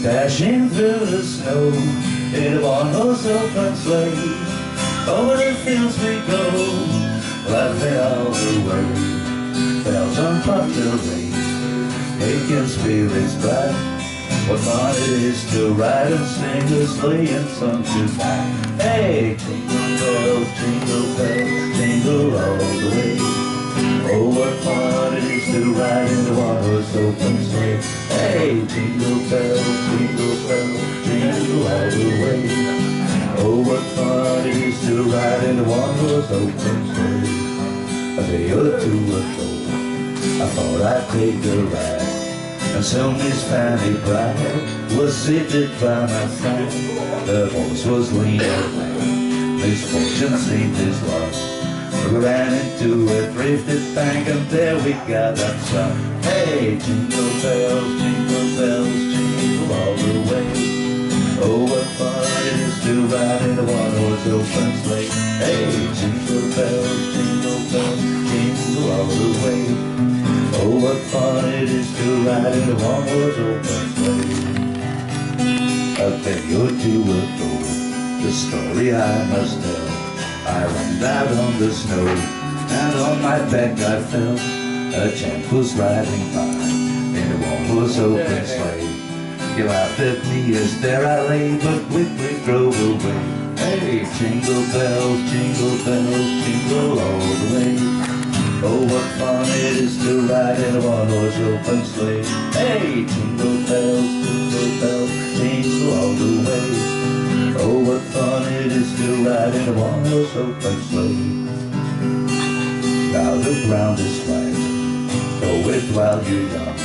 Dashing through the snow in a one-horse open sleigh. Over the fields we go, laughing all the way. Bells on poplar ring, making spirits bright. What fun it is to ride and sing a sleighing song tonight. Hey, jingle bells, jingle all the way. Oh, what fun it is to ride in a one-horse open sleigh. Hey, jingle bells, jingle all the way. Oh, what fun it is to ride in a one-horse open sleigh. A day or two ago, I thought I'd take a ride, and so Miss Fanny Bride was seated by my side. The horse was lean and lame, misfortune seemed his loss. We ran into a thrifted bank, and there we got that song. Hey, jingle bells, jingle all the way. Oh, what fun it is to ride in a one-horse open sleigh. Hey, jingle bells, jingle all the way. Oh, what fun it is to ride in a one-horse open sleigh. A day or two ago, the story I must tell. I ran out on the snow, and on my back I fell. A chap was riding by in a one-horse open sleigh. He laughed at me as there I lay, but quickly drove away. Hey, jingle bells, jingle all the way. Oh, what fun it is to ride in a one-horse open sleigh. Hey, jingle bells, jingle all the way. Oh, what fun it is to ride in a one-horse open sleigh. Now the ground is flat, go it while you're young.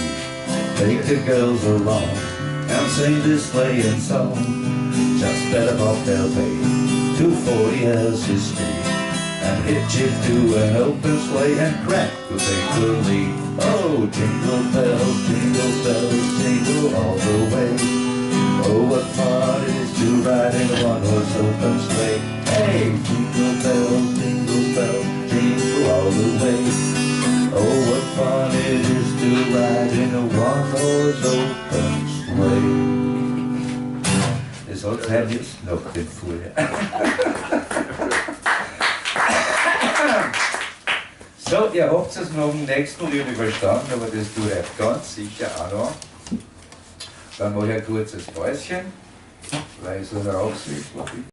Take the girls along and sing this sleighing song. Just bet off they'll pay 240 as his fee, and hitch it to an open sleigh, and crack will take the lead. Oh, jingle bells, jingle all the way. Oh, what fun it is to ride in a one-horse open sleigh. Hey, jingle bells, jingle all the way. Oh, what fun it is to ride in a one-horse open sleigh. Das hat halt jetzt noch den vorher. So, ihr habt es noch im nächsten Lied verstanden, aber das tue ich ganz sicher auch noch. Dann mache ich ein kurzes Päuschen, weil ich so raus will.